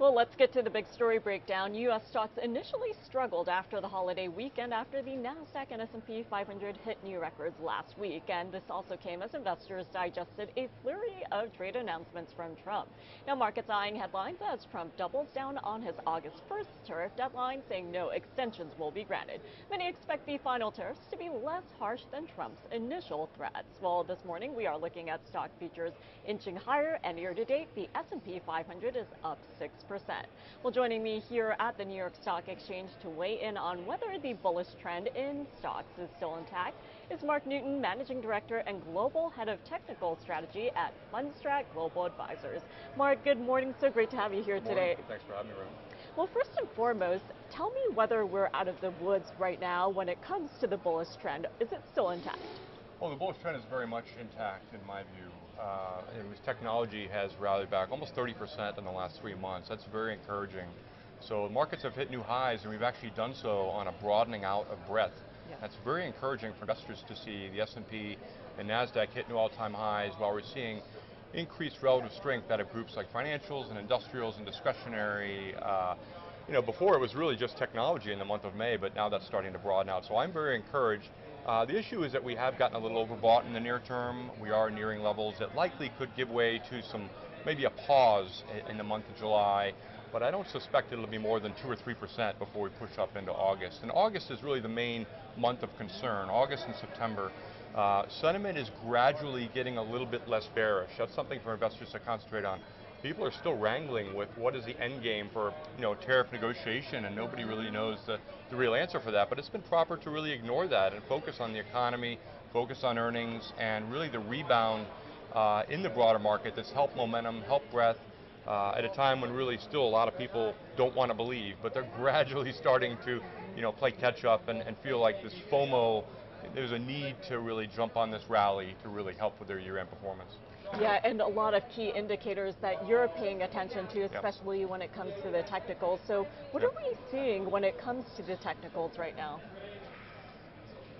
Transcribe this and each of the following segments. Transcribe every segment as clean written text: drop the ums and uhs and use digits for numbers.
Well, let's get to the big story breakdown. U.S. stocks initially struggled after the holiday weekend after the Nasdaq and S&P 500 hit new records last week. And this also came as investors digested a flurry of trade announcements from Trump. Now, markets eyeing headlines as Trump doubles down on his August 1st tariff deadline, saying no extensions will be granted. Many expect the final tariffs to be less harsh than Trump's initial threats. Well, this morning we are looking at stock futures inching higher, and year to date, the S&P 500 is up 6%. Well, joining me here at the New York Stock Exchange to weigh in on whether the bullish trend in stocks is still intact is Mark Newton, Managing Director and Global Head of Technical Strategy at Fundstrat Global Advisors. Mark, good morning. So great to have you here today. Thanks for having me, Ron. Well, first and foremost, tell me whether we're out of the woods right now when it comes to the bullish trend. Is it still intact? Well, the bullish trend is very much intact in my view. Technology has rallied back almost 30% in the last 3 months. That's very encouraging. So markets have hit new highs, and we've actually done so on a broadening out of breadth. Yeah. That's very encouraging for investors to see the S&P and Nasdaq hit new all-time highs, while we're seeing increased relative strength out of groups like financials and industrials and discretionary. Before it was really just technology in the month of May, but now that's starting to broaden out. So I'm very encouraged. The issue is that we have gotten a little overbought in the near term. We are nearing levels that likely could give way to maybe a pause in the month of July, but I don't suspect it'll be more than 2 or 3% before we push up into August. And August is really the main month of concern. August and September. Sentiment is gradually getting a little bit less bearish. That's something for investors to concentrate on. People are still wrangling with what is the end game for tariff negotiation, and nobody really knows the real answer for that. But it's been proper to really ignore that and focus on the economy, focus on earnings, and really the rebound in the broader market that's helped momentum, helped breadth, at a time when really still a lot of people don't want to believe, but they're gradually starting to play catch up and feel like this FOMO. There's a need to really jump on this rally to really help with their year-end performance. Yeah, and a lot of key indicators that you're paying attention to, especially when it comes to the technicals. So what are we seeing when it comes to the technicals right now?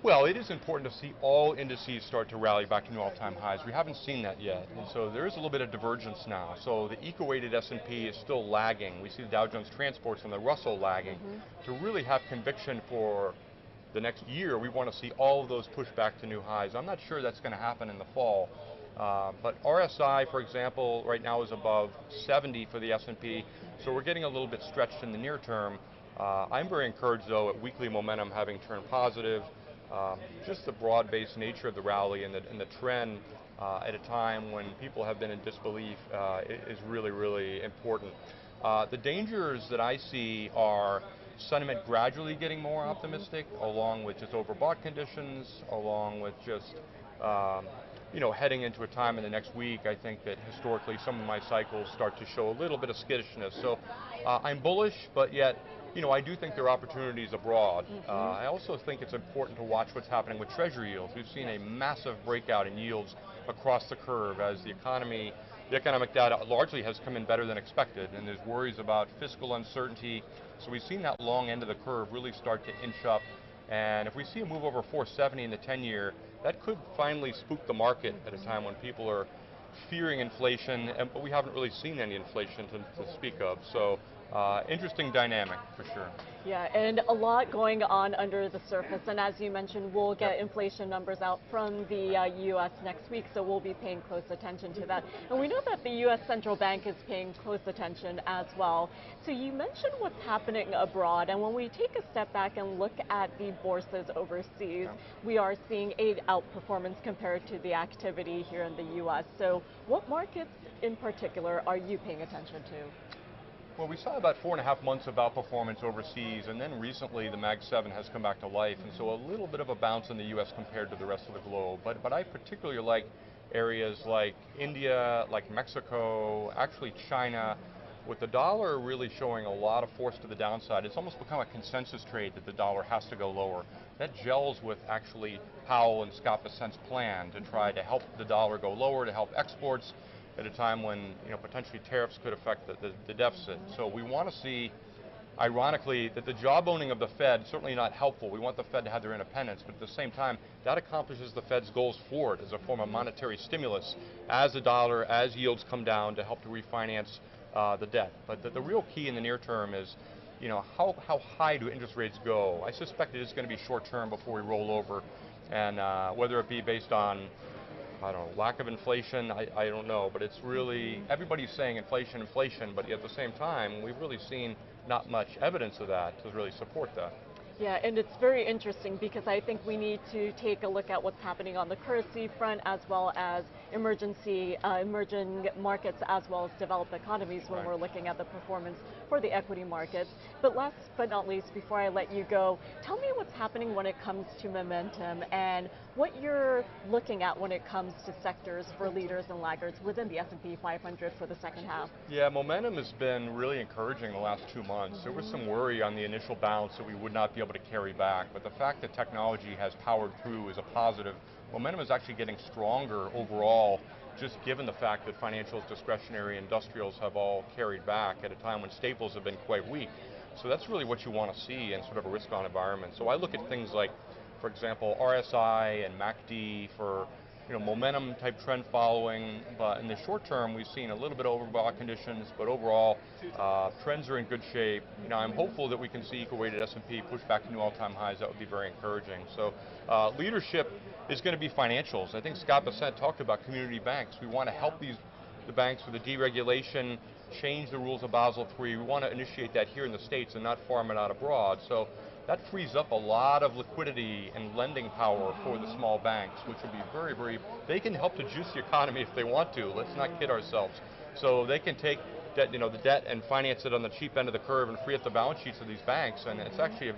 Well, it is important to see all indices start to rally back to new all-time highs. We haven't seen that yet, and so there is a little bit of divergence now. So the eco-weighted S&P is still lagging. We see the Dow Transports and the Russell lagging. To really have conviction for the next year, we want to see all of those push back to new highs. I'm not sure that's going to happen in the fall. But RSI, for example, right now is above 70 for the S&P, so we're getting a little bit stretched in the near term. I'm very encouraged, though, at weekly momentum having turned positive. Just the broad-based nature of the rally and the trend at a time when people have been in disbelief is really, really important. The dangers that I see are sentiment gradually getting more optimistic, along with just overbought conditions, along with just heading into a time in the next week. I think that historically some of my cycles start to show a little bit of skittishness. So I'm bullish, but yet I do think there are opportunities abroad. I also think it's important to watch what's happening with Treasury yields. We've seen a massive breakout in yields across the curve as the economic data largely has come in better than expected, and there's worries about fiscal uncertainty. So we've seen that long end of the curve really start to inch up. And if we see a move over 470 in the 10-year, that could finally spook the market at a time when people are fearing inflation, but we haven't really seen any inflation to speak of. So interesting dynamic for sure. Yeah, and a lot going on under the surface. And as you mentioned, we'll get inflation numbers out from the U.S. next week, so we'll be paying close attention to that. And we know that the U.S. Central Bank is paying close attention as well. So you mentioned what's happening abroad, and when we take a step back and look at the bourses overseas, we are seeing an outperformance compared to the activity here in the U.S. So what markets in particular are you paying attention to? Well, we saw about 4.5 months of outperformance overseas, and then recently the Mag 7 has come back to life, and so a little bit of a bounce in the U.S. compared to the rest of the globe. But I particularly like areas like India, like Mexico, actually China, with the dollar really showing a lot of force to the downside. It's almost become a consensus trade that the dollar has to go lower. That gels with actually Powell and Scott Bessent's plan to try to help the dollar go lower, to help exports, at a time when potentially tariffs could affect the deficit. So we want to see, ironically, that the jawboning of the Fed certainly not helpful. We want the Fed to have their independence, but at the same time, that accomplishes the Fed's goals forward as a form of monetary stimulus as the dollar, as yields come down to help to refinance the debt. But the real key in the near term is, how high do interest rates go? I suspect it is going to be short term before we roll over, and whether it be based on, I don't know, lack of inflation, I don't know, but it's really, everybody's saying inflation, inflation, but at the same time, we've really seen not much evidence of that to really support that. Yeah, and it's very interesting because I think we need to take a look at what's happening on the currency front as well as emerging markets as well as developed economies when we're looking at the performance for the equity markets. But last but not least, before I let you go, tell me what's happening when it comes to momentum and what you're looking at when it comes to sectors for leaders and laggards within the S&P 500 for the second half. Yeah, momentum has been really encouraging the last 2 months. There was some worry on the initial bounce that we would not be able to carry back, but the fact that technology has powered through is a positive. Momentum is actually getting stronger overall, just given the fact that financials, discretionary, industrials have all carried back at a time when staples have been quite weak. So that's really what you want to see in sort of a risk-on environment. So I look at things like, for example, RSI and MACD for momentum type trend following, but in the short term we've seen a little bit of overbought conditions, but overall trends are in good shape. I'm hopeful that we can see equal-weighted S&P push back to new all-time highs. That would be very encouraging. So leadership is going to be financials. I think Scott Bessent talked about community banks. We want to help the banks with the deregulation, change the rules of Basel III. We want to initiate that here in the States and not farm it out abroad. So that frees up a lot of liquidity and lending power for the small banks, which will be very, very, they can help to juice the economy if they want to. Let's not kid ourselves. So they can take debt, the debt and finance it on the cheap end of the curve and free up the balance sheets of these banks, and it's actually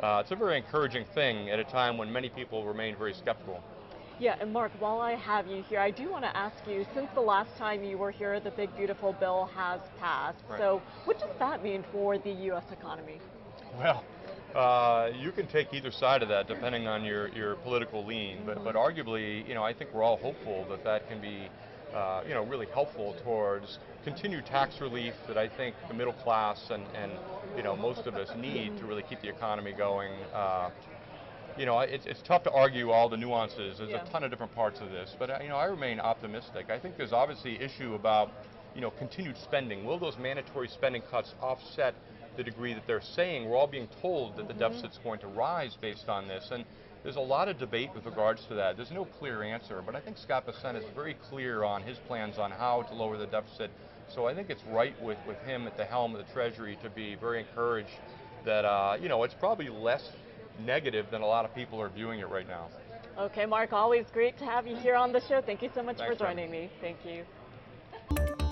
it's a very encouraging thing at a time when many people remain very skeptical. Yeah, and Mark, while I have you here, I do want to ask you, since the last time you were here, the big beautiful bill has passed. So what does that mean for the U.S. economy? Well, you can take either side of that depending on your political lean, but arguably, I think we're all hopeful that that can be, really helpful towards continued tax relief that I think the middle class and most of us need to really keep the economy going. It's tough to argue all the nuances. There's a ton of different parts of this, but I remain optimistic. I think there's obviously an issue about continued spending. Will those mandatory spending cuts offset the degree that they're saying? We're all being told that the deficit's going to rise based on this, and there's a lot of debate with regards to that. There's no clear answer, but I think Scott Bessent is very clear on his plans on how to lower the deficit. So I think it's right with him at the helm of the Treasury to be very encouraged that it's probably less negative than a lot of people are viewing it right now. Okay, Mark, always great to have you here on the show. Thank you so much for joining me. Thank you.